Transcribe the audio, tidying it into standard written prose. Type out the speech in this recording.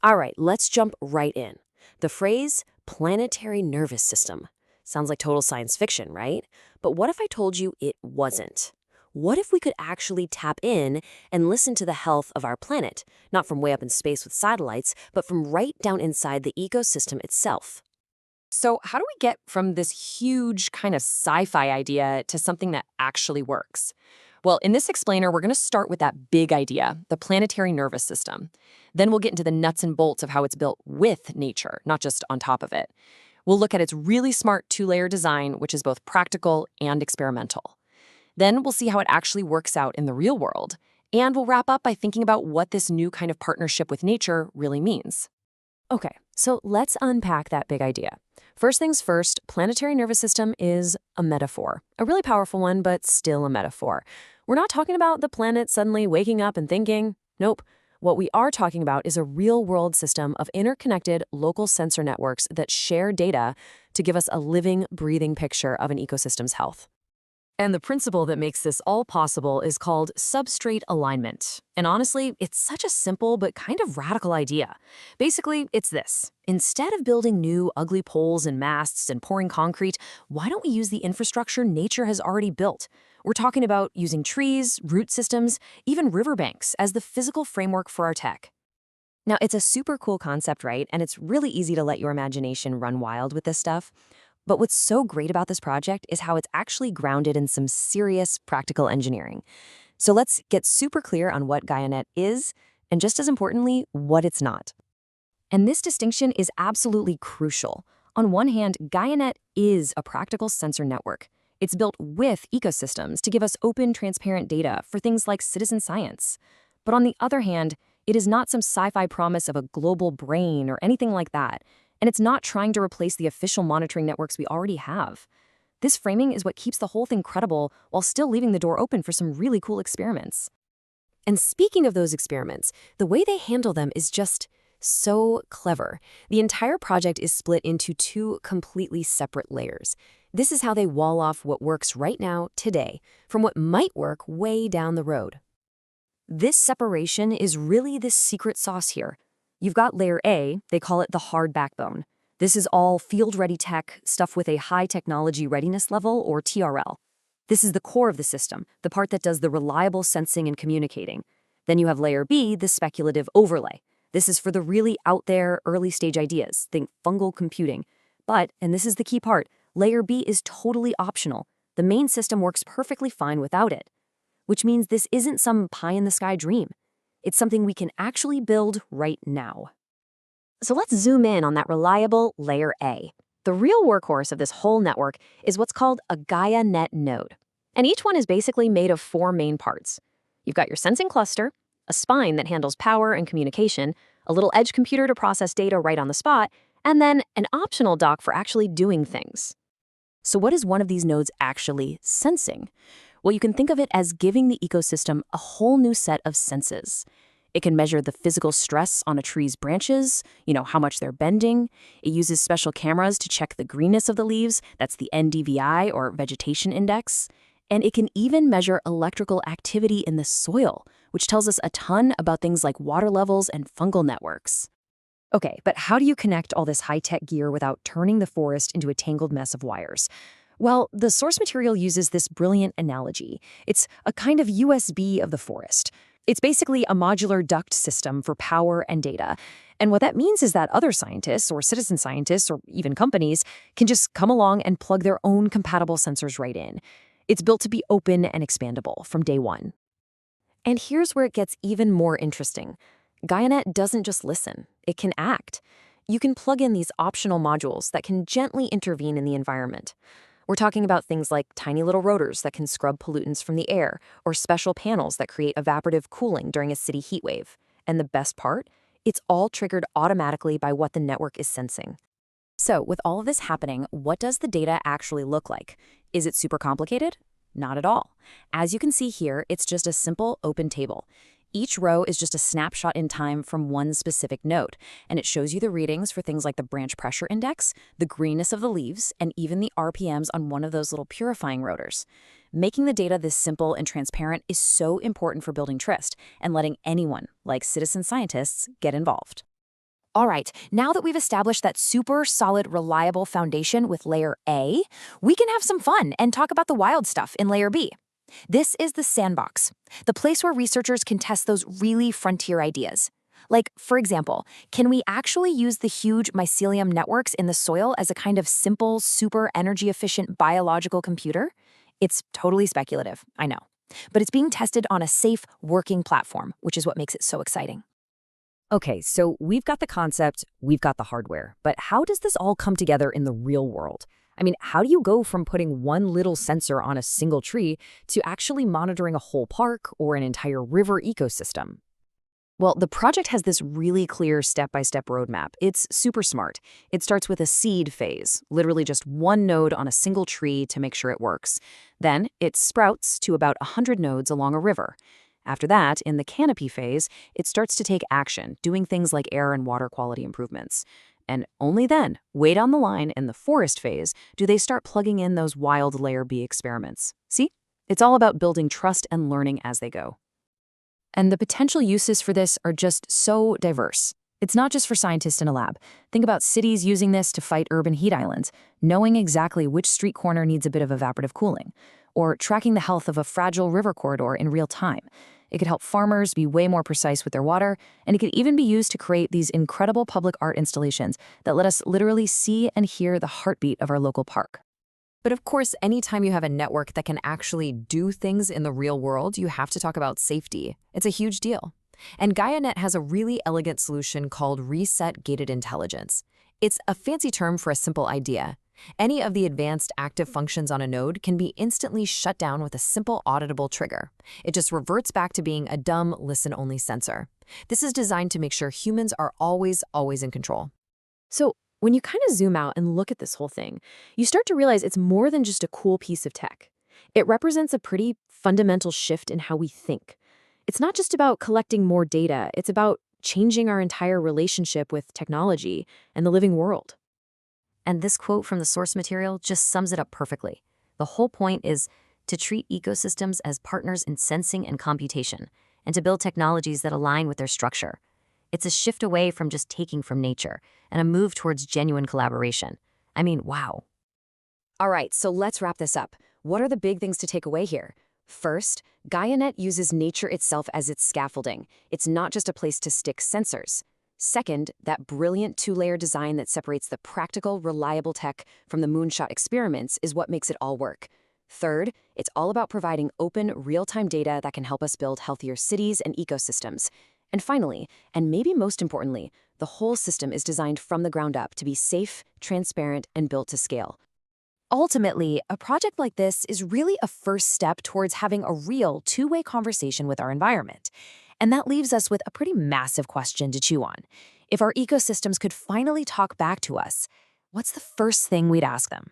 All right, let's jump right in. The phrase planetary nervous system sounds like total science fiction, right? But what if I told you it wasn't? What if we could actually tap in and listen to the health of our planet, not from way up in space with satellites, but from right down inside the ecosystem itself? So, how do we get from this huge kind of sci fi idea to something that actually works? Well, in this explainer, we're going to start with that big idea, the planetary nervous system. Then we'll get into the nuts and bolts of how it's built with nature, not just on top of it. We'll look at its really smart two-layer design, which is both practical and experimental. Then we'll see how it actually works out in the real world. And we'll wrap up by thinking about what this new kind of partnership with nature really means. Okay, so let's unpack that big idea. First things first, planetary nervous system is a metaphor. A really powerful one, but still a metaphor. We're not talking about the planet suddenly waking up and thinking. Nope. What we are talking about is a real-world system of interconnected local sensor networks that share data to give us a living, breathing picture of an ecosystem's health. And the principle that makes this all possible is called substrate alignment. And honestly, it's such a simple but kind of radical idea. Basically, it's this. Instead of building new, ugly poles and masts and pouring concrete, why don't we use the infrastructure nature has already built? We're talking about using trees, root systems, even riverbanks as the physical framework for our tech. Now, it's a super cool concept, right? And it's really easy to let your imagination run wild with this stuff. But what's so great about this project is how it's actually grounded in some serious practical engineering. So let's get super clear on what GaiaNet is, and just as importantly, what it's not. And this distinction is absolutely crucial. On one hand, GaiaNet is a practical sensor network. It's built with ecosystems to give us open, transparent data for things like citizen science. But on the other hand, it is not some sci-fi promise of a global brain or anything like that. And it's not trying to replace the official monitoring networks we already have. This framing is what keeps the whole thing credible while still leaving the door open for some really cool experiments. And speaking of those experiments, the way they handle them is just so clever. The entire project is split into two completely separate layers. This is how they wall off what works right now, today, from what might work way down the road. This separation is really the secret sauce here. You've got layer A, they call it the hard backbone. This is all field-ready tech, stuff with a high technology readiness level, or TRL. This is the core of the system, the part that does the reliable sensing and communicating. Then you have layer B, the speculative overlay. This is for the really out there, early-stage ideas, think fungal computing. But, and this is the key part, layer B is totally optional. The main system works perfectly fine without it. Which means this isn't some pie-in-the-sky dream. It's something we can actually build right now. So let's zoom in on that reliable layer A. The real workhorse of this whole network is what's called a GaiaNet node. And each one is basically made of four main parts. You've got your sensing cluster, a spine that handles power and communication, a little edge computer to process data right on the spot, and then an optional dock for actually doing things. So what is one of these nodes actually sensing? Well, you can think of it as giving the ecosystem a whole new set of senses. It can measure the physical stress on a tree's branches, how much they're bending. It uses special cameras to check the greenness of the leaves, that's the NDVI or vegetation index. And it can even measure electrical activity in the soil, which tells us a ton about things like water levels and fungal networks. Okay, but how do you connect all this high-tech gear without turning the forest into a tangled mess of wires? Well, the source material uses this brilliant analogy. It's a kind of USB of the forest. It's basically a modular duct system for power and data. And what that means is that other scientists or citizen scientists or even companies can just come along and plug their own compatible sensors right in. It's built to be open and expandable from day one. And here's where it gets even more interesting. GaiaNet doesn't just listen, it can act. You can plug in these optional modules that can gently intervene in the environment. We're talking about things like tiny little rotors that can scrub pollutants from the air, or special panels that create evaporative cooling during a city heat wave. And the best part? It's all triggered automatically by what the network is sensing. So, with all of this happening, what does the data actually look like? Is it super complicated? Not at all. As you can see here, it's just a simple open table. Each row is just a snapshot in time from one specific node, and it shows you the readings for things like the branch pressure index, the greenness of the leaves, and even the RPMs on one of those little purifying rotors. Making the data this simple and transparent is so important for building trust and letting anyone, like citizen scientists, get involved. All right, now that we've established that super solid, reliable foundation with layer A, we can have some fun and talk about the wild stuff in layer B. This is the sandbox, the place where researchers can test those really frontier ideas. Like, for example, can we actually use the huge mycelium networks in the soil as a kind of simple, super energy efficient biological computer? It's totally speculative, I know. But it's being tested on a safe, working platform, which is what makes it so exciting. Okay, so we've got the concept, we've got the hardware, but how does this all come together in the real world? I mean, how do you go from putting one little sensor on a single tree to actually monitoring a whole park or an entire river ecosystem? Well, the project has this really clear step-by-step roadmap. It's super smart. It starts with a seed phase, literally just one node on a single tree to make sure it works. Then it sprouts to about 100 nodes along a river. After that, in the canopy phase, it starts to take action, doing things like air and water quality improvements. And only then, way down the line in the forest phase, do they start plugging in those wild layer B experiments. See? It's all about building trust and learning as they go. And the potential uses for this are just so diverse. It's not just for scientists in a lab. Think about cities using this to fight urban heat islands, knowing exactly which street corner needs a bit of evaporative cooling, or tracking the health of a fragile river corridor in real time. It could help farmers be way more precise with their water, and it could even be used to create these incredible public art installations that let us literally see and hear the heartbeat of our local park. But of course, anytime you have a network that can actually do things in the real world, you have to talk about safety. It's a huge deal. And GaiaNet has a really elegant solution called Reset Gated Intelligence. It's a fancy term for a simple idea. Any of the advanced active functions on a node can be instantly shut down with a simple auditable trigger. It just reverts back to being a dumb, listen-only sensor. This is designed to make sure humans are always in control. So, when you kind of zoom out and look at this whole thing, you start to realize it's more than just a cool piece of tech. It represents a pretty fundamental shift in how we think. It's not just about collecting more data, it's about changing our entire relationship with technology and the living world. And this quote from the source material just sums it up perfectly. The whole point is to treat ecosystems as partners in sensing and computation, and to build technologies that align with their structure. It's a shift away from just taking from nature and a move towards genuine collaboration. I mean, wow. All right, so let's wrap this up. What are the big things to take away here? First, GaiaNet uses nature itself as its scaffolding. It's not just a place to stick sensors. Second, that brilliant two-layer design that separates the practical, reliable tech from the moonshot experiments is what makes it all work. Third, it's all about providing open, real-time data that can help us build healthier cities and ecosystems. And finally, and maybe most importantly, the whole system is designed from the ground up to be safe, transparent, and built to scale. Ultimately, a project like this is really a first step towards having a real two-way conversation with our environment. And that leaves us with a pretty massive question to chew on. If our ecosystems could finally talk back to us, what's the first thing we'd ask them?